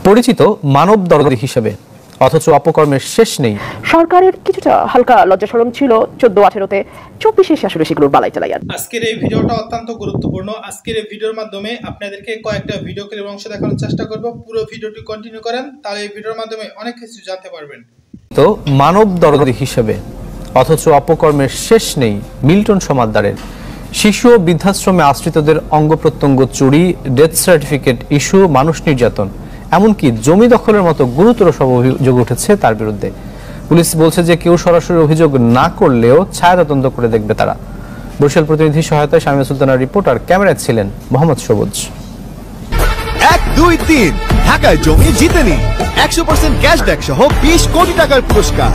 পরিচিত মানব দরদি হিসেবে, অথচ অপকর্মের শেষ নেই। সরকারের কিছুটা হালকা লজ্জাশরম ছিল 14-18-তে, 24-এ আসলে সেগুলোর বালাই চালাই। আজকের এই ভিডিওটা অত্যন্ত গুরুত্বপূর্ণ। আজকের এই ভিডিওর মাধ্যমে আপনাদেরকে কয়েকটা ভিডিও ক্লিপ অংশ দেখানোর চেষ্টা করব। পুরো ভিডিওটি কন্টিনিউ করেন, তাহলে এই ভিডিওর মাধ্যমে অনেক কিছু জানতে পারবেন। তো মানব দরদি হিসেবে, অথচ অপকর্মের শেষ নেই মিল্টন সমাদদারের। শিশু ও বৃদ্ধাশ্রমে আশ্রিতদের অঙ্গ প্রত্যঙ্গ চুরি, ডেথ সার্টিফিকেট ইস্যু, মানুষ নির্যাতন, এমনকি জমি দখলের মতো গুরুতর সব অভিযোগ উঠেছে তার বিরুদ্ধে। পুলিশ বলছে যে কেউ সরাসরি অভিযোগ না করলেও ছায়া তদন্ত করে দেখবে তারা। বরিশাল প্রতিনিধি সহায়তায় শামিয়া সুলতানার রিপোর্ট, আর ক্যামেরায় ছিলেন মোহাম্মদ সবুজ। 1, 2, 3 ঢাকায় জমি জিতে নিন 100% ক্যাশব্যাক সহ 20 কোটি টাকার পুরস্কার।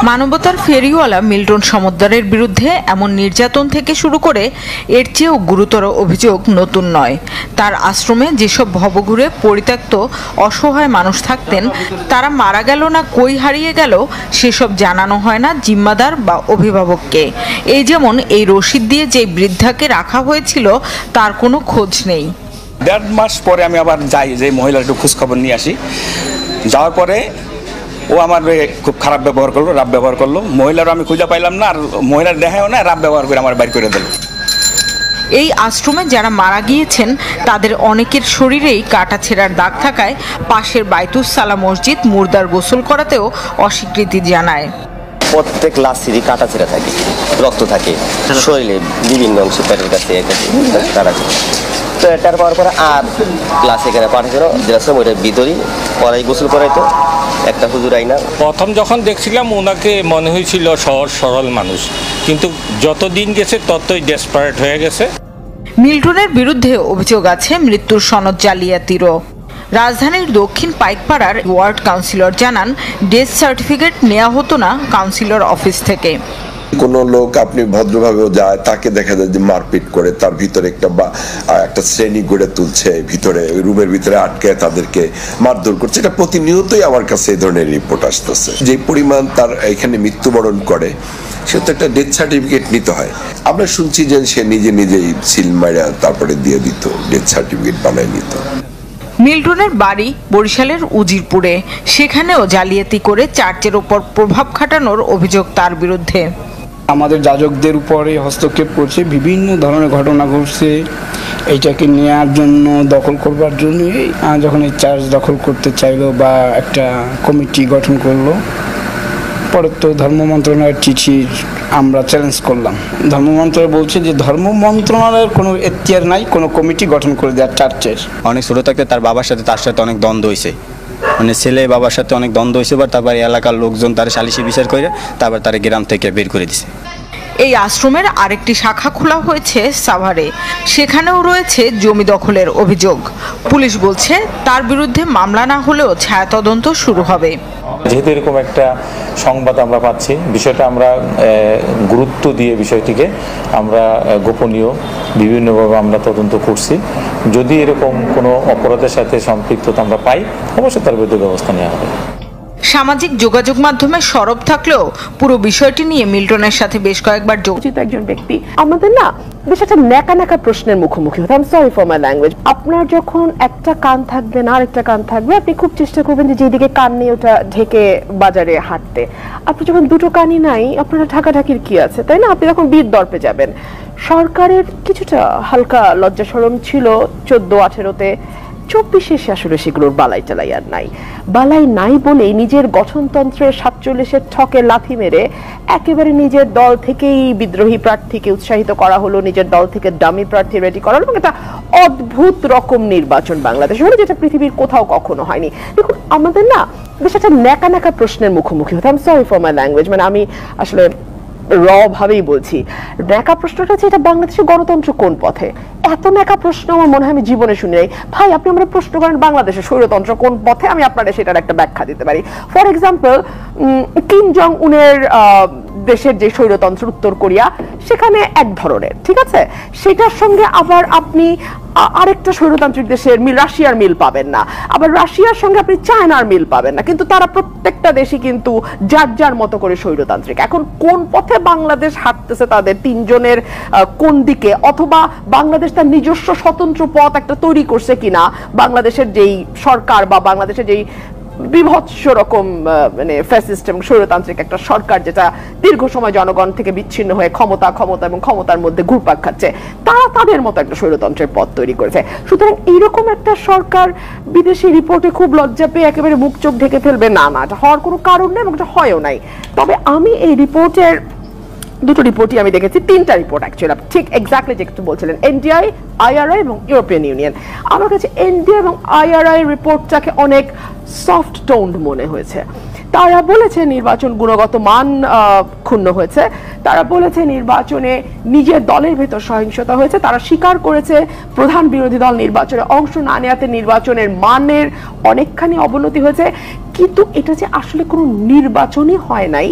মানবতার ফেরিওয়ালা মিল্টন সমাদদারের বিরুদ্ধে এমন নির্যাতন থেকে শুরু করে এর চেয়েও গুরুতর অভিযোগ নতুন নয়। তার আশ্রমে যেসব ভবঘুরে পরিত্যক্ত অসহায় মানুষ থাকতেন, তারা মারা গেল না কই হারিয়ে গেল সেসব জানানো হয় না জিম্মাদার বা অভিভাবককে। এই যেমন এই রশিদ দিয়ে যে বৃদ্ধাকে রাখা হয়েছিল তার কোনো খোঁজ নেই। 1.5 মাস পরে আমি আবার যাই, যে মহিলার একটু খোঁজ খবর নিয়ে আসি। যাওয়ার পরে ও আমার খুব খারাপ ব্যবহার করলো, রাব ব্যবহার করলো। মহিলারও আমি খুঁজে পাইলাম না, আর মহিলার দেখাও না, রাব ব্যবহার করে আমার বাইর করে দিল। এই আশ্রমে যারা মারা গিয়েছেন তাদের অনেকের শরীরেই কাটা ছেঁড়ার দাগ থাকায় পাশের বাইতুস সালাম মসজিদ মুর্দার গোসল করাতেও অস্বীকৃতি জানায়। প্রত্যেক লাশিরই কাটা ছেঁড়া থাকে, রক্ত থাকে শরীরে বিভিন্ন অংশে, পেটের কাছে কাটা ছেঁড়া। তো এটার পাওয়ার পরে আর ক্লাস এখানে পাঠাচ্ছিল, যেটা ওইটার ভিতরেই পড়াই গোসল করাইতো একটা হুজুর আইনা। প্রথম যখন দেখছিলাম ওনাকে মনে হয়েছিল সহজ সরল মানুষ, কিন্তু যত দিন গেছে ততই ডেসপারেট হয়ে গেছে। মিল্টনের বিরুদ্ধে অভিযোগ আছে মৃত্যুর সনদ জালিয়াতিরও। রাজধানীর দক্ষিণ পাইকপাড়ার ওয়ার্ড কাউন্সিলর জানান, ডেথ সার্টিফিকেট নেওয়া হতো না কাউন্সিলর অফিস থেকে। কোনো লোক আপনি ভদ্রভাবেও যায়, তাকে দেখা যায় যে মারপিট করে, তার ভিতরে একটা শ্রেণী গড়ে তুলছে, ভিতরে রুমের ভিতরে আটকে তাদেরকে মারধর করছে। এটা প্রতিনিয়তই আমার কাছে এই ধরনের রিপোর্ট আসতেছে। যে পরিমাণ তার এখানে মৃত্যুবরণ করে, সে তো একটা ডেথ সার্টিফিকেট নিতে হয়। আমরা শুনছি যে সে নিজেই সিল মারা তারপরে দিয়ে দিত, ডেথ সার্টিফিকেট বানায় নিত। মিল্টনের বাড়ি বরিশালের উজিরপুরে, সেখানেও জালিয়াতি করে চার্চের ওপর প্রভাব খাটানোর অভিযোগ তার বিরুদ্ধে। আমাদের যাজকদের উপরে হস্তক্ষেপ করছে, বিভিন্ন ধরনের ঘটনা ঘটছে। এইটাকে নেওয়ার জন্য, দখল করবার জন্য যখন এই চার্চ দখল করতে চাইলো বা একটা কমিটি গঠন করলো, পরে তো ধর্ম মন্ত্রণালয়ের চিঠি আমরা চ্যালেঞ্জ করলাম। ধর্ম মন্ত্রণালয় বলছে যে ধর্ম মন্ত্রণালয়ের কোনো এখতিয়ার নাই কোনো কমিটি গঠন করে দেওয়ার চার্চের। অনেক ছোটো থাকতে তার তার সাথে অনেক দ্বন্দ্ব হয়েছে, মানে ছেলে বাবার সাথে অনেক দ্বন্দ্ব হয়েছে। তারপর এলাকার লোকজন তার সালিশি বিচার করে তারপর তার গ্রাম থেকে বের করে দিছে। এই আশ্রমের আরেকটি শাখা খোলা হয়েছে সাভারে, সেখানেও রয়েছে জমি দখলের অভিযোগ। পুলিশ বলছে তার বিরুদ্ধে মামলা না হলেও ছায়া তদন্ত শুরু হবে। যেহেতু এরকম একটা সংবাদ আমরা পাচ্ছি, বিষয়টা আমরা গুরুত্ব দিয়ে বিষয়টিকে আমরা গোপনীয় বিভিন্নভাবে আমরা তদন্ত করছি। যদি এরকম কোনো অপরাধের সাথে সম্পৃক্ততা আমরা পাই, অবশ্যই তার বিরুদ্ধে ব্যবস্থা নেওয়া হবে। সামাজিক যোগাযোগ মাধ্যমে সরব থাকলেও পুরো বিষয়টি নিয়ে মিল্টনের সাথে বেশ কয়েকবার যোগাযোগ একজন ব্যক্তি আমাদের না বেশ একটা ন্যাকা প্রশ্নের মুখোমুখি হতে। I am sorry for my language. আপনার যখন একটা কান থাকবে না আরেকটা কান থাকবে, আপনি খুব চেষ্টা করবেন যে যেদিকে কান নিয়ে ওটা ঢেকে বাজারে হাঁটতে। আপনি যখন দুটো কানই নাই, আপনারা ঢাকাঢাকির কি আছে, তাই না? আপনি তখন বীর দর্পে যাবেন। সরকারের কিছুটা হালকা লজ্জাশরম ছিল 14-18-তে, 24-এ আসলে সেগুলোর বালাই চালাই আর নাই। বালাই নাই বলেই নিজের গঠনতন্ত্রের 47-এর ঠকে লাথি মেরে একেবারে নিজের দল থেকেই বিদ্রোহী প্রার্থীকে উৎসাহিত করা হলো, নিজের দল থেকে ডামি প্রার্থী রেডি করা হলো, এবং একটা অদ্ভুত রকম নির্বাচন বাংলাদেশে হলো, যেটা পৃথিবীর কোথাও কখনো হয়নি। দেখুন, আমাদের না বেশ একটা ন্যাকা প্রশ্নের মুখোমুখি হতে। I am sorry for my language, মানে আমি আসলে র ভাবেই বলছি। ন্যাকা প্রশ্নটা হচ্ছে, এটা বাংলাদেশের গণতন্ত্র কোন পথে? এত ন্যাকা প্রশ্ন আমার মনে হয় আমি জীবনে শুনি নাই। ভাই, আপনি আমরা প্রশ্ন করেন বাংলাদেশের স্বৈরতন্ত্র কোন পথে, আমি আপনাদের সেটার একটা ব্যাখ্যা দিতে পারি। ফর এক্সাম্পল, কিম জং উনের দেশের যে স্বৈরতন্ত্র উত্তর কোরিয়া সেখানে এক ধরনের, ঠিক আছে, সেটার সঙ্গে আবার আপনি আরেকটা স্বৈরতান্ত্রিক দেশের রাশিয়ার মিল পাবেন না, আবার রাশিয়ার সঙ্গে আপনি চায়নার মিল পাবেন না, কিন্তু তারা প্রত্যেকটা দেশই কিন্তু যার যার মতো করে স্বৈরতান্ত্রিক। এখন কোন পথে বাংলাদেশ হাঁটতেছে তাদের তিনজনের কোন দিকে, অথবা বাংলাদেশ তার নিজস্ব স্বতন্ত্র পথ একটা তৈরি করছে কিনা, বাংলাদেশের যেই সরকার বা বাংলাদেশের যেই বিভৎস রকম মানে ফ্যাসিস্ট এবং স্বৈরতান্ত্রিক একটা সরকার যেটা দীর্ঘ সময় জনগণ থেকে বিচ্ছিন্ন হয়ে ক্ষমতা এবং ক্ষমতার মধ্যে ঘুরপাক খাচ্ছে, তারা তাদের মতো একটা স্বৈরতন্ত্রের পথ তৈরি করেছে। সুতরাং এইরকম একটা সরকার বিদেশি রিপোর্টে খুব লজ্জা পেয়ে একেবারে মুখ চোখ ঢেকে ফেলবে, না না, এটা হওয়ার কোনো কারণ নেই এবং এটা হয়ও নাই। তবে আমি এই রিপোর্টের দুটো রিপোর্টই আমি দেখেছি, তিনটা রিপোর্ট অ্যাকচুয়ালি, ঠিক এক্স্যাক্টলি যেটা বলছিলেন, এনডিআই, আইআরআই এবং ইউরোপিয়ান ইউনিয়ন। আমার কাছে এনডিআই এবং আইআরআই রিপোর্টটাকে অনেক সফট টোন্ড মনে হয়েছে। তারা বলেছে নির্বাচন গুণগত মান ক্ষুণ্ণ হয়েছে, তারা বলেছে নির্বাচনে নিজের দলের ভেতর সহিংসতা হয়েছে, তারা স্বীকার করেছে প্রধান বিরোধী দল নির্বাচনে অংশ না নেওয়াতে নির্বাচনের মানের অনেকখানি অবনতি হয়েছে, কিন্তু এটা যে আসলে কোনো নির্বাচনই হয় নাই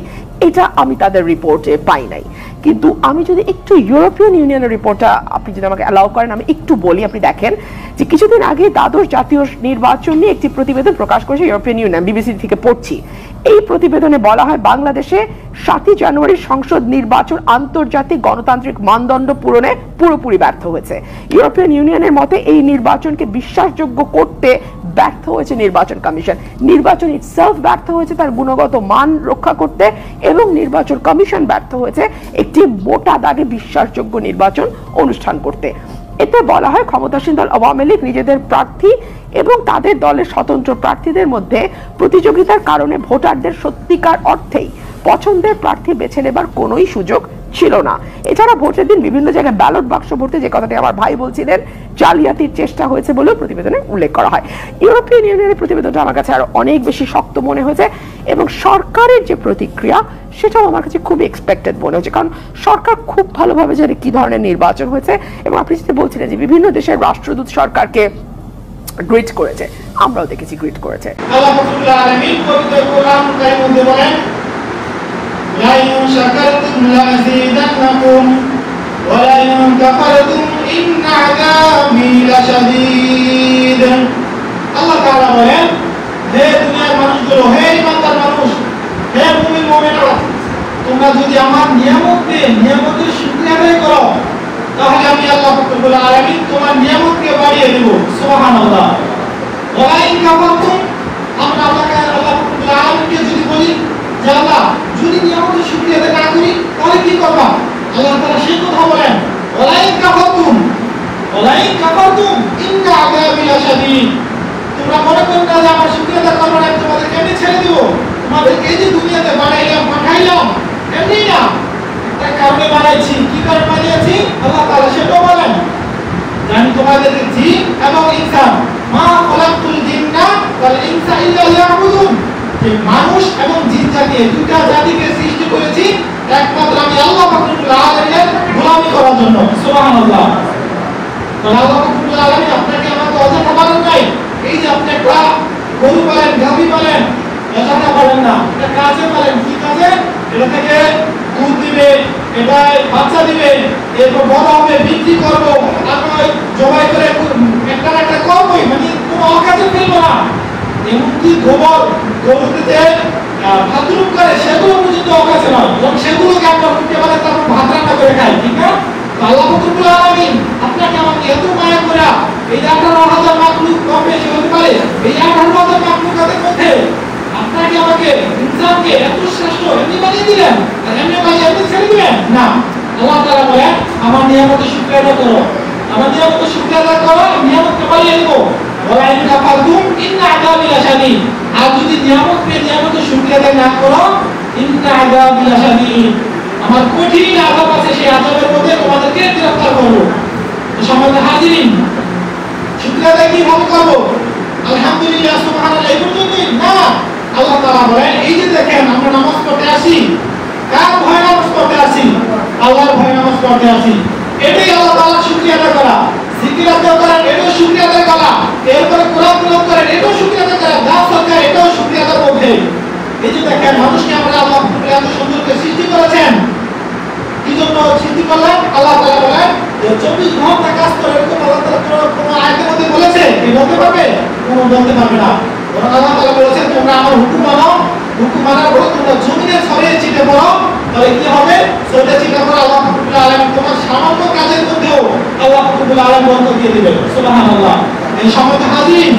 এটা আমি তাদের রিপোর্টে পাই নাই। কিন্তু আমি যদি একটু ইউরোপিয়ান ইউনিয়নের রিপোর্টটা আপনি যদি আমাকে অ্যালাউ করেন আমি একটু বলি, আপনি দেখেন যে কিছুদিন আগে দ্বাদশ জাতীয় নির্বাচন নিয়ে একটি প্রতিবেদন প্রকাশ করেছে ইউরোপিয়ান ইউনিয়ন, বিবিসি থেকে পড়ছি। এই প্রতিবেদনে বলা হয় বাংলাদেশে 7 জানুয়ারি সংসদ নির্বাচন আন্তর্জাতিক গণতান্ত্রিক মানদণ্ড পূরণে পুরোপুরি ব্যর্থ হয়েছে। ইউরোপিয়ান ইউনিয়নের মতে এই নির্বাচনকে বিশ্বাসযোগ্য করতে ব্যর্থ হয়েছে নির্বাচন কমিশন, নির্বাচন ইটসেলফ ব্যর্থ হয়েছে তার গুণগত মান রক্ষা করতে, এবং নির্বাচন কমিশন ব্যর্থ হয়েছে একটি মোটা দাগে বিশ্বাসযোগ্য নির্বাচন অনুষ্ঠান করতে। এতে বলা হয় ক্ষমতাসীন দল আওয়ামী লীগ নিজেদের প্রার্থী এবং তাদের দলের স্বতন্ত্র প্রার্থীদের মধ্যে প্রতিযোগিতার কারণে ভোটারদের সত্যিকার অর্থেই পছন্দের প্রার্থী বেছে নেবার কোনোই সুযোগ ছিল না। এছাড়া ভোটের দিন বিভিন্ন জায়গায় ব্যালট বাক্স ভোটে, যে কথাটি আমার ভাই বলছিলেন, জালিয়াতির চেষ্টা হয়েছে বলেও প্রতিবেদনে উল্লেখ করা হয়। ইউরোপিয়ান ইউনিয়নের প্রতিবেদনটা আমার কাছে আরো অনেক বেশি শক্ত মনে হয়েছে এবং সরকারের যে প্রতিক্রিয়া সেটাও আমার কাছে খুব এক্সপেক্টেড মনে হচ্ছে, কারণ সরকার খুব ভালোভাবে জানে কি ধরনের নির্বাচন হয়েছে। এবং আপনি যেটা বলছিলেন যে বিভিন্ন দেশের রাষ্ট্রদূত সরকারকে গ্রিট করেছে, আমরাও দেখেছি গ্রিট করেছে। আল্লাহ রাব্বুল আলামিন পবিত্র কোরআন কারীমের মধ্যে বলেন লা ইন শাকারতুম লাযিদান্নাকুম ওয়া লা ইন কাফারতুম ইন্না আযাবি লাশাদীদ। আল্লাহ তাআলা বলেন, হে দুনিয়ার মানুষগুলো, হে ইমানদার মানুষ, হে মুমিন মুমিনা, তোমরা যদি আমার নিয়ামতের শুকরিয়া আদায় করো তাহলে আমি আল্লাহ রাব্বুল আলামিন তোমার নিয়ামতকে বাড়িয়ে দেব। সুবহানাল্লাহ। ওয়া লা ইন কাফারতুম, আমরা আল্লাহ রাব্বুল আলামিনকে যদি বলি যে আল্লাহ যদি নিয়ামতের শুকরিয়া আদায় না করি তাহলে কি করবা, আল্লাহ তাআলা সেই কথা বলেন ওয়া লা ইন কাফারতুম ইন্না আযাবি লাশাদীদ। তোমরা মনে করো না যে আমার শুকরিয়া আদায় করব না, তোমাদেরকে এমনি ছেড়ে দেব, তোমাদেরকে এই যে দুনিয়াতে বানাইলাম পাঠাইলাম এমনি না, একটা কারণে বানাইছি। কি কারণে বানিয়েছি আল্লাহ তাআলা সেটাও বলেন, আমি তোমাদেরকে জিন এবং ইনসান মা খলাকতুল জিন্না ওয়াল ইনসা ইল্লা লিয়াবুদুন, যে মানুষ এবং জিন জাতি দুটো জাতিকে সৃষ্টি করেছি একমাত্র আমি আল্লাহ রাব্বুল আলামিনের গোলামি করার জন্য। সুবহানাল্লাহ। তাহলে আল্লাহ রাব্বুল আলামিন আপনাকে আমাকে অযথা বানান নাই। এই যে আপনি একটা গরু পালেন, গাভী পালেন, অযথা পালেন না, এটা কাজে পালেন। কি কাজে? এটা থেকে দুধ দিবে, এটা বাচ্চা দিবে, এরপর বড় হবে, বিক্রি করবো, তারপর জবাই করে একটা একটা করবোই, মানে কোনো অকাজে ফেলবো না। এমনকি গোবর গরুতে বাথরুম করে সেগুলো পর্যন্ত অকাজে নয়, এবং সেগুলোকে আমরা উঠতে পারে তারপর ভাত রান্না করে খাই, ঠিক না? আল্লাহ রাব্বুল আলামিন আপনাকে আমাকে এত মায়া করে এই 18,000 মাখলুক কম বেশি হতে পারে, এই 18,000 মাখলুকাতের মধ্যে আপনাকে আমাকে ইনসানকে এত শ্রেষ্ঠ এমনি বানিয়ে দিলেন, আর এমনি বানিয়ে এমনি ছেড়ে দিলেন না। আল্লাহ তাআলা বলেন আমার নিয়ামতের শুকরিয়া আদায় করো, আমার নিয়ামতের শুকরিয়া আদায় করো, নিয়ামতকে বাড়িয়ে দেব। ওয়া লা ইন কাফারতুম ইন্না আযাবি লাশাদীদ, আর যদি নিয়ামত পেয়ে নিয়ামতের শুকরিয়া আদায় না করো, ইন্না আযাবি লাশাদীদ, আমার কঠিন আযাব আছে, সেই আযাবের মধ্যে তোমাদেরকে গ্রেফতার করব। সম্মানিত হাজিরিন, শুকরিয়া আদায় কিভাবে করব? আলহামদুলিল্লাহ সুবহানাল্লাহ এই পর্যন্তই না। আল্লাহ তাআলা বলেন এই যে দেখেন আমরা নামাজ পড়তে আসি, কার ভয়ে নামাজ পড়তে আসি? আল্লাহর ভয়ে নামাজ পড়তে আসি। এটাই আল্লাহ তাআলার শুকরিয়া আদায় করা। জিকির আদায় করেন, এটাও শুকরিয়া আদায় করা। এরপরে কোরআন তেলাওয়াত করেন, এটাও শুকরিয়া আদায় করা। দান সদকা, এটাও শুকরিয়া আদায়ের মধ্যে। এই যে দেখেন মানুষকে আমরা আল্লাহ এত সুন্দর করে সৃষ্টি করেছেন, কি জন্য সৃষ্টি করলেন? আল্লাহ তাআলা বলেন যে 24 ঘন্টা কাজ করে, এরকম আল্লাহ তাআলা কোন আয়াতের মধ্যে বলেছে? কি বলতে পারবে? কোন বলতে পারবে না। বরং আল্লাহ তাআলা বলেছেন তোমরা আমার হুকুম মানো, হুকুম মানার পরে তোমরা জমিনে ছড়িয়ে ছিটে পড়ো, তাহলে কি হবে? ছড়িয়ে ছিটে পড়ে আল্লাহ রাব্বুল আলামিন তোমার সামান্য কাজের মধ্যেও আল্লাহ রাব্বুল আলামিন বরকত দিয়ে দিবেন। সুবহানাল্লাহ। এই সম্মানিত হাজির,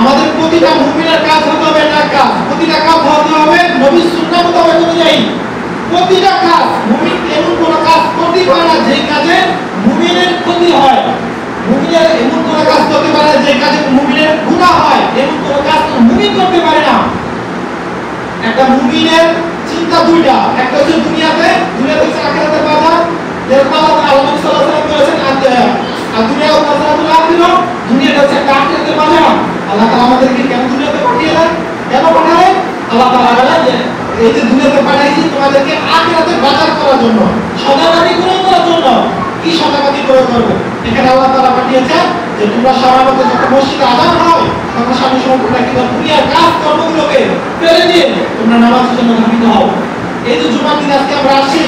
আমাদের প্রতিটা মুমিনের কাজ হতে হবে না, কাজ প্রতিটা কাজ হতে হবে নবীর সুন্নাহ মোতাবেক অনুযায়ী। প্রতিটা কাজ মুমিন এমন কোন কাজ করতে পারে না যে কাজে মুমিনের ক্ষতি হয়, মুমিনের এমন কোন কাজ করতে পারে না যে কাজে মুমিনের গুনাহ হয়, এমন কোন কাজ মুমিন করতে পারে না। একটা মুমিনের চিন্তা দুইটা, একটা হচ্ছে দুনিয়াতে হচ্ছে আখিরাতের বাজার, যেরকম আল্লাহ সাল্লাল্লাহু আলাইহি ওয়াসাল্লাম বলেছেন আর দুনিয়া ও বাজারুল আখিরাহ, দুনিয়াটা হচ্ছে একটা আখিরাতের বাজার। আল্লাহ তাআলা আমাদেরকে কেন দুনিয়াতে পাঠিয়েছেন? কেন পাঠালেন? আল্লাহ তাআলা বলেন যে এই যে দুনিয়াতে পাঠাইছি তোমাদেরকে আখিরাতে বাজার করার জন্য, সদাবাদি করে করার জন্য। কি সদাবাদি করে করবে? এখানে আল্লাহ তাআলা পাঠিয়েছেন যে তোমরা সময় মতো যখন মসজিদে আযান হয় তখন সামনে সময় তোমরা কি করো? দুনিয়ার কাজ কর্মগুলোকে ফেলে দিয়ে তোমরা নামাজের জন্য ধাবিত হও। এই যে জুমার দিন আজকে আমরা আসি,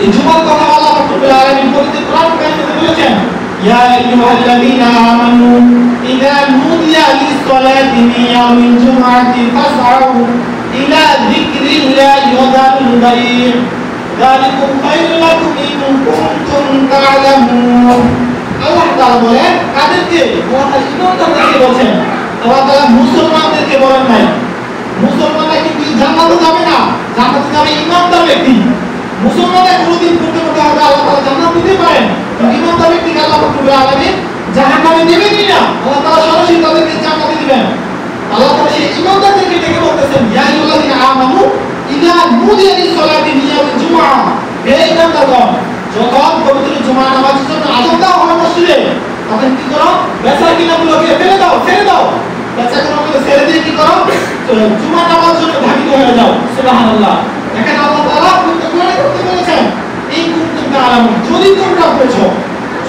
এই জুমার কথা আল্লাহ রাব্বুল আলামিন পবিত্র কোরআন কারিমে বলেছেন, ইয়া আইয়ুহাল্লাযীনা আমানু ইযা নুদিয়া লিস-সালাতি মিন ইয়াউমিল জুমআতি ফাসআউ ইলা যিকরিল্লাহি ওয়া যারুল বাই'আ যালিকুম খায়রুল লাকুম ইন কুনতুম তা'লামুন। আল্লাহ তাআলা বলেন কাদেরকে? আল্লাহ তাআলা ইমানদারদেরকে বলেন। আল্লাহ তাআলা মুসলমানদেরকে বলেন নাই। মুসলমানরা কিন্তু জান্নাতে যাবে না, জান্নাতে যাবে ইমানদার ব্যক্তি। মুসলমানরা কোনদিন করতে হবে আল্লাহ তাআলা জান্নাত দিতে পারেন, কিন্তু ইমানদার ব্যক্তিকে আল্লাহ রাব্বুল আলামিন জাহান্নামে দিবেনই না, আল্লাহ তাআলা সরাসরি তাদেরকে জান্নাতে দিবেন। আল্লাহ তাআলা সেই ইমানদারদেরকে ডেকে বলতেছেন, ইয়া আইয়ুহাল্লাযীনা আমানু ইযা নুদিয়া লিস-সালাতি মিন ইয়াউমিল জুমআ, হে ইমানদারগণ, যখন পবিত্র জুমা নামাজের জন্য আযান দেওয়া হবে মসজিদে, তখন কি করো? বেচাকেনাগুলোকে ফেলে দাও, ছেড়ে দাও। বেচাকেনাগুলো ছেড়ে দিয়ে কি করো? জুমা নামাজের জন্য ধাবিত হয়ে যাও। সুবহানাল্লাহ। এখানে আল্লাহ তাআলা করতে বলেছেন এই কুনতুম তা'লামুন, যদি তোমরা বোঝো,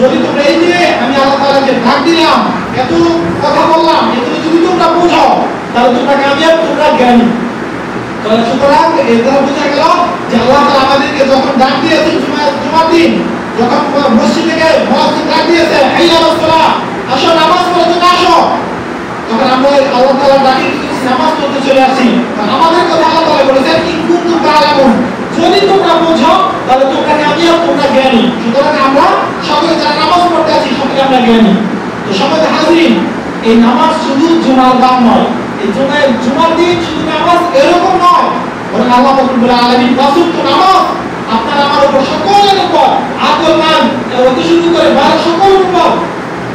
যদি তোমরা এই যে আমি আল্লাহ তাআলাকে ডাক দিলাম, এত কথা বললাম, এগুলো যদি তোমরা বোঝো তাহলে তোমরা কামিয়াব, তোমরা জ্ঞানী। তাহলে সুতরাং এর দ্বারা বোঝা গেল যে আল্লাহ তাআলা আমাদেরকে যখন ডাক দিয়েছেন জুমার দিন, যখন মসজিদ থেকে মুয়াজ্জিন ডাক দিয়েছে, হাইয়া আলাস সালাহ, আসো নামাজ পড়তে আসো, তখন আমরা আল্লাহ তাআলা ডাকে নামাজ পড়তে চলে আসি। আমাদের কথা আল্লাহ তাআলা বলেছেন ইন কুনতুম তা'লামুন, যদি তোমরা বোঝো তাহলে তোমরা কামিয়াব, তোমরা জ্ঞানী। সুতরাং আমরা সকলে যারা নামাজ পড়তে আছি সকলে আমরা জ্ঞানী। তো সবাই হাজিরিন, এই নামাজ শুধু জুমার দাম নয়, এই জুমার দিন শুধু নামাজ এরকম নয়, বরং আল্লাহ রাব্বুল আলামিন ওয়াসুত নামাজ আপনার আমার উপর, সকলের উপর, আকল মান হতে শুরু করে বাড়া সকলের উপর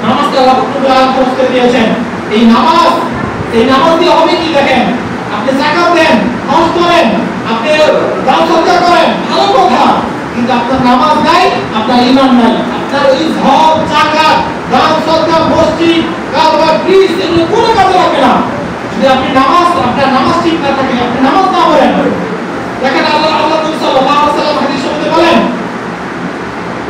নামাজকে আল্লাহ রাব্বুল আলামিন ফরজ করে দিয়েছেন। এই নামাজ দিয়ে হবে কি? দেখেন, আপনি যাকাত দেন, হজ করেন, আপনি দান সদকা করেন, ভালো কথা, কিন্তু আপনার নামাজ নাই, আপনার ঈমান নাই, আপনার ওই হজ, যাকাত, দান সদকা, মসজিদ, কারবার, ব্রিজ এগুলো কোনো কাজে লাগবে না যদি আপনার নামাজ ঠিক না থাকে, আপনি নামাজ না পড়েন। দেখেন আল্লাহ নবী সাল্লাল্লাহু আলাইহি ওয়াসাল্লাম হাদিসে বলেন,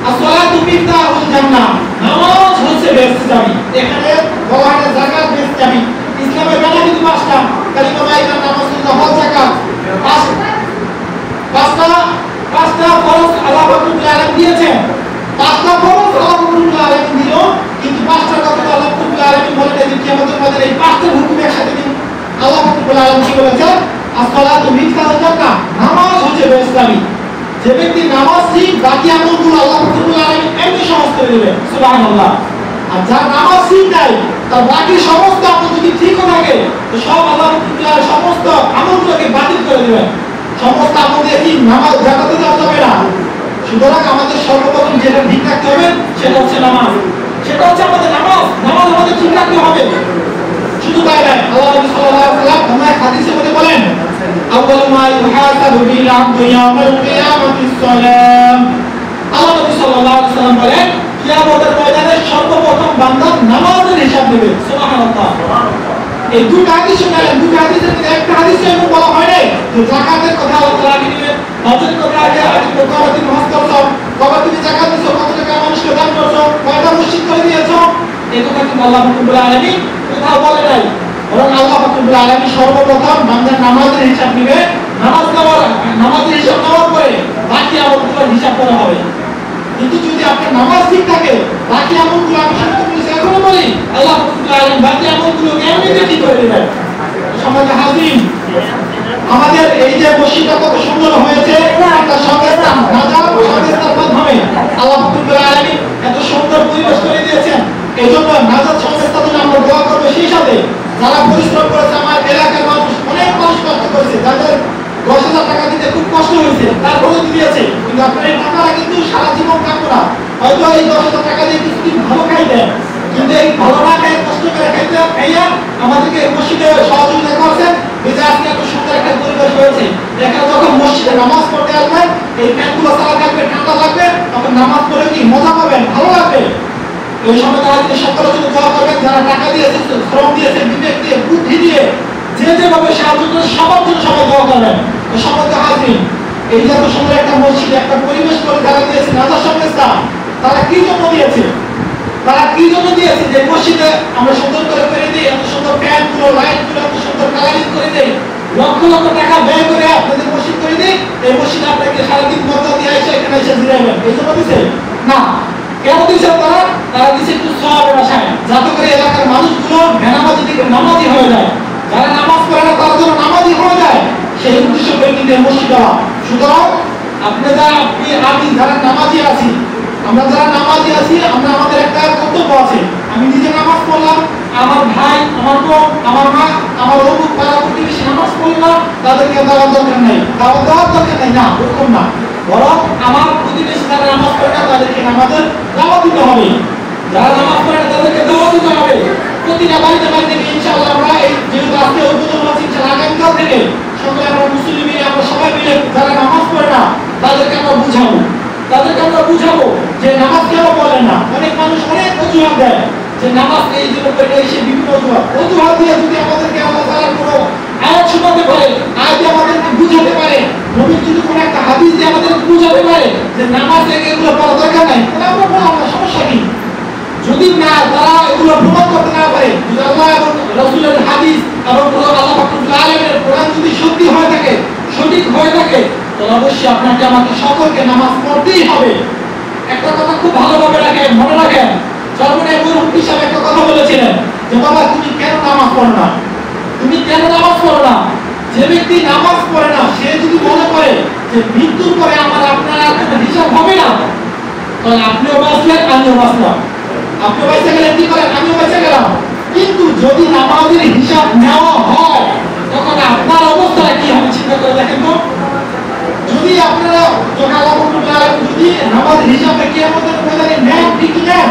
আসসালাতু মিফতাহুল জান্নাহ, নামাজ হচ্ছে বেহেশতের চাবি। এখানে বলা হয় যাকাত বেহেশতের চাবি। ইসলামের বেলা কিন্তু পাঁচটা, কালিমা লা ইলাহা ইল্লাল্লাহ, নামাজ, হজ, যাকাত, পাঁচটা ফরজ আল্লাহ রাব্বুল আলামিন দিয়েছেন। পাঁচটা ফরজ আল্লাহ রাব্বুল আলামিন দিল, কিন্তু পাঁচটা কথা আল্লাহ রাব্বুল আলামিন বলেন যে কিয়ামতের মাঠে এই পাঁচটা হুকুম একসাথে দিন। আল্লাহ রাব্বুল আলামিন কি বলেছেন? আসসালাতু মিফতাহুল জান্নাহ, নামাজ হচ্ছে বেহেশতের চাবি। যে ব্যক্তি নামাজ ঠিক, বাকি আমলগুলো আল্লাহ রাব্বুল আলামিন এমনি সহজ করে দিবেন। সুবহানাল্লাহ। আর যার নামাজ ঠিক নাই, তার বাকি সমস্ত আমল যদি ঠিকও থাকে, তো সব আল্লাহ রাব্বুল আলামিন সমস্ত আমলগুলোকে বাতিল করে দিবেন। সমস্ত আমল দিয়ে কি নামাজ জান্নাতে যাওয়া যাবে না। সুতরাং আমাদের সর্বপ্রথম যেটা ঠিক রাখতে হবে সেটা হচ্ছে নামাজ, সেটা হচ্ছে আমাদের নামাজ আমাদের ঠিক রাখতে হবে। শুধু তাই নয়, আল্লাহ নবী সাল্লাল্লাহু আলাইহি ওয়াসাল্লাম ওনার হাদিসে মধ্যে বলেন, আউয়ালু মা ইউহাসাবু বিল আবদু ইয়াউমাল কিয়ামাতিস সালাম। আল্লাহ নবী সাল্লাল্লাহু আলাইহি ওয়াসাল্লাম বলেন, কিয়ামতের ময়দানে সর্বপ্রথম বান্দা নামাজের হিসাব দেবে। সুবহানাল্লাহ। এই দুটো হাদিস শুনলেন, দুটো হাদিসের মধ্যে একটা হাদিসে এমন বলা হয় নাই যে যাকাতের কথা আল্লাহ তাআলা দিবেন, হজের কথা আগে কবে তুমি হজ করছো, কবে তুমি যাকাত দিছো, কত টাকা মানুষকে দান করছো, কয়টা মসজিদ করে দিয়েছো, এই কথা কিন্তু আল্লাহ রাব্বুল আলামিন কোথাও বলে নাই। বরং আল্লাহ রাব্বুল আলামিন সর্বপ্রথম বান্দার নামাজের হিসাব নেবে, নামাজের হিসাব নেওয়ার পরে বাকি আমলগুলোর হিসাব করা হবে। কিন্তু যদি আপনার নামাজ ঠিক থাকে, বাকি আমলগুলো আমি শুরুতে বলেছি, এখনো বলি, আল্লাহ রাব্বুল আলামিন বাকি আমলগুলো এমনিতে ঠিক করে দেবেন। সমাজে হাজির, আমাদের এই যে মসজিদটা কত সুন্দর হয়েছে, একটা সংস্থা নাজার সংস্থার মাধ্যমে আল্লাহ রাব্বুল আলামিন এত সুন্দর পরিবেশ করে দিয়েছেন। এই জন্য নাজার সংস্থার জন্য আমরা দোয়া করবো। সেই সাথে যারা পরিশ্রম করেছে, আমার এলাকার মানুষ, অনেক মানুষ কষ্ট করেছে, যাদের 10,000 টাকা দিতে খুব কষ্ট হয়েছে, তারপরে দিয়েছে। কিন্তু আপনার এই টাকাটা কিন্তু সারা জীবন থাকবো না, হয়তো এই 10,000 টাকা দিয়ে কিছুদিন ভালো খাইতেন, কিন্তু এই ভালো না খাই কষ্ট করে খাইয়া আমাদেরকে মসজিদে সহযোগিতা করছেন, এটা আজকে এত সুন্দর একটা পরিবেশ হয়েছে। দেখেন যখন মসজিদে নামাজ পড়তে আসবেন, এই ফ্যানগুলো চালা থাকবে, ঠান্ডা লাগবে, তখন নামাজ পড়ে কি মজা পাবেন, ভালো লাগবে। এই সময় আজকে সকলের জন্য দোয়া করবেন, যারা টাকা দিয়েছে, শ্রম দিয়েছে, বিবেক দিয়ে, বুদ্ধি দিয়ে, যে যেভাবে সাহায্য করে সবার জন্য সবাই দোয়া করবেন। সবাই হাজির, এই যে এত সুন্দর একটা মসজিদ, একটা পরিবেশ করে যারা দিয়েছে নাজার সংস্থা, তারা কি জন্য দিয়েছে? তারা কি জন্য দিয়েছে? যে মসজিদে আমরা সুন্দর করে দিই, এত সুন্দর ফ্যান গুলো, লাইট গুলো এত সুন্দর কালারিং করে দিই, লক্ষ লক্ষ টাকা ব্যয় করে আপনাদের মসজিদ করে দিই, এই মসজিদে আপনাকে সারাদিন বদলা দিয়ে এসে এখানে এসে জিরাইবেন, এই জন্য দিছে না। কেন দিছে? তারা দিছে একটু সওয়াবের আশায়, যাতে করে এলাকার মানুষগুলো বেনামাজি থেকে নামাজি হয়ে যায়, যারা নামাজ পড়ে না তারা যেন নামাজি হয়ে যায়, সেই উদ্দেশ্য করে কিন্তু মসজিদ দেওয়া। সুতরাং আপনি আমি যারা নামাজি আছি, আমরা যারা নামাজি আছি, আমরা আমাদের একটা কর্তব্য আছে। আমি নিজে নামাজ পড়লাম, আমার ভাই, আমার বোন, আমার মা, আমার অমুক পাড়া প্রতিবেশী নামাজ পড়লাম, তাদেরকে দেওয়ার দরকার নেই, দেওয়ার দরকার নেই না, ওরকম না। বরং আমার প্রতিবেশী যারা নামাজ পড়ে না তাদেরকে নামাজের দাওয়াত দিতে হবে, যারা নামাজ পড়ে না তাদেরকে দাওয়াত দিতে হবে। প্রতিটা বাড়িতে বাড়িতে ইনশাআল্লাহ আমরা এই যেহেতু আজকে উদ্বোধন হচ্ছে, ইনশাআল্লাহ আগামীকাল থেকে সকলে আমরা মুসলিম মিলে, আমরা সবাই মিলে যারা নামাজ পড়ে না তাদেরকে আমরা বুঝাবো, যে নামাজ কেন পড়ে না। অনেক মানুষ অনেক অজুহাত দেয় যে নামাজ এই জন্য পড়ে, সে বিভিন্ন অজুহাত দিয়ে যদি আমাদেরকে আল্লাহ তাআলার কোনো আয়াত শোনাতে পারে, আয়াত আমাদেরকে বুঝাতে পারে, নবী যদি কোনো একটা হাদিস দিয়ে আমাদেরকে বুঝাতে পারে যে নামাজ এগুলো পড়া দরকার নাই, তাহলে আমরা বললাম না, সমস্যা কি? যদি না তারা এগুলো প্রমাণ করতে না পারে, যদি আল্লাহ এবং রাসূলের হাদিস এবং আল্লাহ রাব্বুল আলামিনের কোরআন যদি সত্যি হয়ে থাকে, সঠিক হয়ে থাকে, তাহলে অবশ্যই আপনাকে আমাকে সকলকে নামাজ পড়তেই হবে। একটা কথা খুব ভালোভাবে মনে রাখেন, জর্মনের মুফতি সাহেব একটা কথা বলেছিলেন যে বাবা তুমি কেন নামাজ পড়ো না, তুমি কেন নামাজ পড়ো না? যে ব্যক্তি নামাজ পড়ে না, সে যদি মনে করে যে মৃত্যুর পরে আমার আপনার কোনো হিসাব হবে না, তাহলে আপনিও বাঁচলেন, আমিও বাঁচলাম। আপনি বেঁচে গেলেন, কি করেন? আমিও বেঁচে গেলাম। কিন্তু যদি নামাজের হিসাব নেওয়া হয়, তখন আপনার অবস্থা কি হবে চিন্তা করে দেখেন তো। যদি আপনারা যদি নামাজের হিসাবে কিয়ামতের ময়দানে নেন, ঠিকই নেন,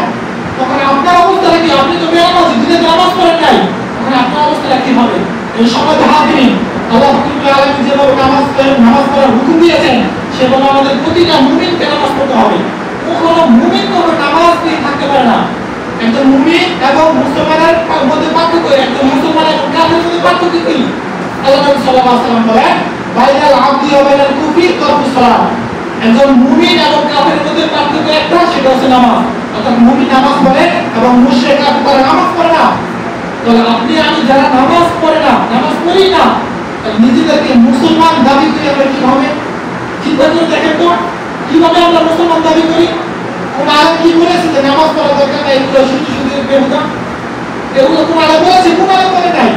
তখন আপনার অবস্থাটা কি? আপনি তো বেনামাজি, দিনে নামাজ পড়েন নাই, তখন আপনার অবস্থাটা কি হবে? এই সময় হাজিরিন, আল্লাহ রাব্বুল আলামিন যেভাবে নামাজ পড়ার হুকুম দিয়েছেন, সেভাবে আমাদের প্রতিটা মুমিনকে নামাজ পড়তে হবে। কোনো মুমিন কোনো নামাজ নিয়ে থাকতে পারে না। একজন মুমিন এবং মুসলমানের মধ্যে পার্থক্য, একজন মুসলমান এবং কাফেরের মধ্যে পার্থক্য কি? আল্লাহ নবী সাল্লাল্লাহু আলাইহি ওয়াসাল্লাম বলেন, বাইনাল আবদি ওয়া বাইনাল কুফরি তারকুস সালাত। একজন মুমিন এবং কাফেরের মধ্যে পার্থক্য একটা, সেটা হচ্ছে নামাজ। অর্থাৎ মুমিন নামাজ পড়ে এবং মুশরিক কাফের নামাজ পড়ে না। তাহলে আপনি আমি যারা নামাজ পড়ে না, নামাজ পড়ি না, নিজেদেরকে মুসলমান দাবি করি আমরা কিভাবে? চিন্তা করে দেখেন তো, কিভাবে আমরা মুসলমান দাবি করি? কোন আলেম কি বলেছে যে নামাজ পড়া দরকার নাই, এগুলো শুধু শুধু বেহুদা? এগুলো কোন আলেম বলেছে? কোন আলেম বলে নাই।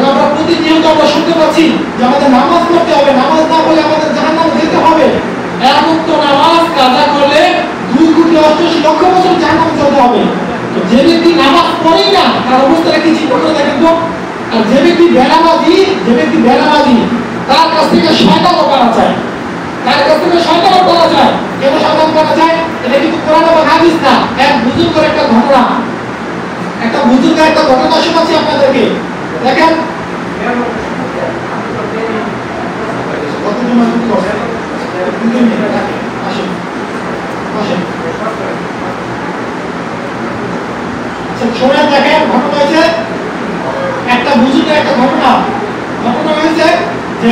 আমরা প্রতিনিয়ত আমরা শুনতে পাচ্ছি যে আমাদের নামাজ পড়তে হবে, নামাজ না পড়লে আমাদের জাহান্নামে যেতে হবে। এমন তো নামাজ কাজা করলে 2,88,00,000 বছর জাহান্নামে যেতে হবে। তো যে ব্যক্তি নামাজ পড়েই না, তার অবস্থাটা কি চিন্তা করে দেখেন তো। আর যে ব্যক্তি বেনামাজি, তার কাছ থেকে শয়তানও পাওয়া যায়, তার কাছ থেকে শয়তানও পাওয়া যায়। কেন শয়তান পাওয়া যায়? এটা কিন্তু কোরআন এবং হাদিস না, এক বুজুর্গের একটা ঘটনা। একটা বুজুর্গের একটা ঘটনা শোনাচ্ছি আপনাদেরকে, দেখেন। শোনেন, দেখেন ঘটনা হয়েছে, একটা বুজুর্গের একটা ঘটনা হয়েছে যে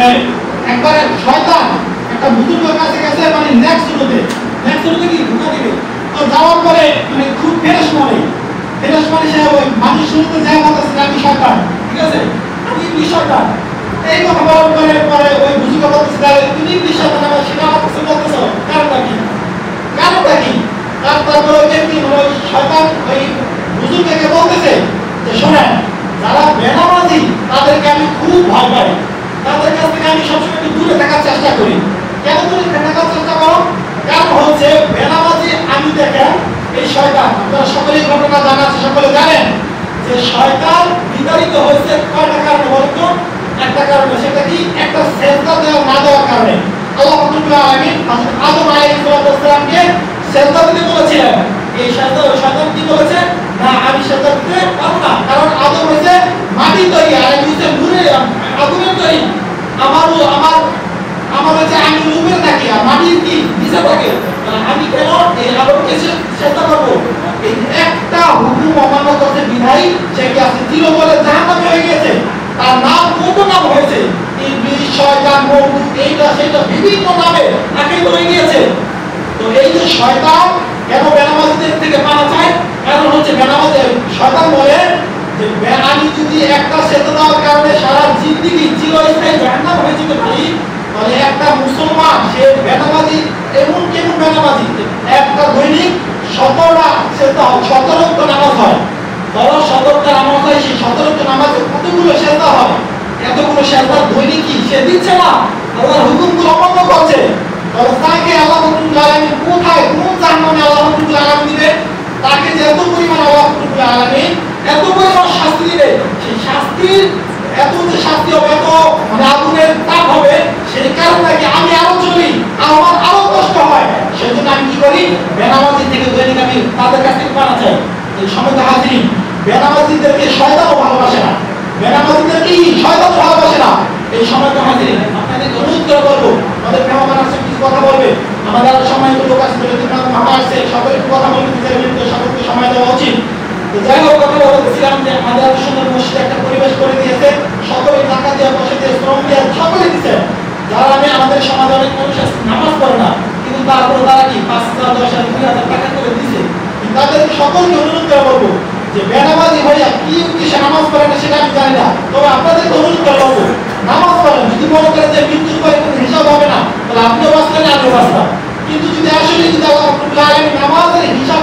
একবার শয়তান একটা বুজুর্গের কাছে গেছে, মানে নেক্সট শুরুতে কি ধোঁকা দিবে। তো যাওয়ার পরে মানে খুব ফেরেশ মানে সে ওই মানুষ শুরুতে যায় বলতেছে আমি শয়তান, ঠিক আছে? তুমি বিষয়টা এই কথা বলার পরে ওই বুঝুকে বলতেছে তুমি বিষয়টা আমার সেটা আমার কাছে বলতেছো, কারণটা কি? কারণটা কি? তারপরে ওই ব্যক্তি ওই শয়তান ওই বুঝুকে বলতেছে যে শোনেন, যারা বেনামাজি তাদেরকে আমি খুব ভয় পাই, তাদের কাছ থেকে আমি সবসময় একটু দূরে থাকার চেষ্টা করি। কেন দূরে থাকার চেষ্টা করো? কারণ হচ্ছে বেনামাজি আমি দেখেন এই শয়তান, আপনারা সকলেই ঘটনা জানা আছে, সকলে জানেন যে শয়তান বিতাড়িত হয়েছে কয়টা কারণে বলতো? একটা কারণে, সেটা কি? একটা সেজদা দেওয়া না দেওয়ার কারণে। আল্লাহ রাব্বুল আলামিন আদম আলাইহিস সালামকে সেজদা দিতে বলেছিলেন, এই সেজদা শয়তান কি বলেছে? না, আমি সেজদা দিতে পারবো না, কারণ আদম হচ্ছে মাটি তৈরি আর আমি হচ্ছে নূরের আগুনের তৈরি। আমার হচ্ছে আমি নূরে থাকি আর মাটির কি নিচে থাকে, আমি কেন এই আদমকে সেজদা করবো? এই একটা হুকুম অমান্য করতে বিধায়ী সে কি আছে চির বলে জাহান্নামে হয়ে গেছে। তার নাম কত নাম হয়েছে, ইবলিস, শয়তান, মরদুদ, এইটা সেটা বিভিন্ন নামে তাকে হয়ে গিয়েছে। তো এই যে শয়তান কেন বেনামাজিদের থেকে পানা চায়? কারণ হচ্ছে বেনামাজি শয়তান বলে যে আমি যদি একটা সেজদা দেওয়ার কারণে সারা জিন্দেগি চিরস্থায়ী জাহান্নাম হয়ে যেতে পারি, তাহলে একটা মুসলমান সে বেনামাজি এমন কেমন বেনামাজি একটা দৈনিক 17টা সেজদা হয়, 17টা নামাজ হয়, ধরো 17টা নামাজ হয়, সেই 17টা নামাজে কতগুলো সেজদা হয়? এতগুলো সেজদা দৈনিক কি সে দিচ্ছে না? আল্লাহর হুকুমগুলো অমান্য করছে। তাহলে তাকে আল্লাহ রাব্বুল আলামিন কোথায় কোন জাহান্নামে আল্লাহ রাব্বুল আলামিন দিবে? তাকে যে এত পরিমাণ আল্লাহ রাব্বুল আলামিন এত পরিমাণ শাস্তি দিবে, সেই শাস্তির এত যে শাস্তি হবে, এত মানে আগুনের তাপ হবে, সেই কারণে কি আমি আরো চলি, আমার আরো কষ্ট হয়, সেজন্য আমি কি করি? বেনামাজি থেকে দৈনিক আমি তাদের কাছ থেকে পানা চাই। এই সময় তো হাজিরিন, বেনামাজিদেরকে শয়তানও ভালোবাসে না, বেনামাজিদেরকে শয়তানও ভালোবাসে না। এই সময় তো হাজিরিন, আপনাদের অনুরোধ করে বলবো, আমাদের মেহমান আছে কিছু কথা বলবে, আমাদের আরো সময় লোক আছে, মামা আসছে, সকলে কথা বলবে, সকলকে সময় দেওয়া উচিত। যাই হোক, কথা বলতেছিলাম যে আমাদের এত সুন্দর মসজিদে একটা পরিবেশ করে দিয়েছে, সকলে টাকা দিয়ে, পয়সা দিয়ে, শ্রম দিয়ে সকলে দিচ্ছে। যারা আমাদের সমাজে অনেক মানুষ নামাজ পড়ে না, কিন্তু তারপরে তারা কি 5,000, 10,000, 2,000 টাকা করে দিচ্ছে। তাদের সকলকে অনুরোধ করে বলবো যে বেনামাজি হইয়া কি উদ্দেশ্যে নামাজ পড়ে না সেটা আমি জানি না, তবে আপনাদেরকে অনুরোধ করে বলবো নামাজ পড়েন। যদি মনে করেন যে মৃত্যুর পরে কোনো হিসাব হবে না, তাহলে আপনিও বাঁচলেন, আমিও বাঁচলাম। কিন্তু যদি আসলে যদি আল্লাহ রাব্বুল আলামিন নামাজের হিসাব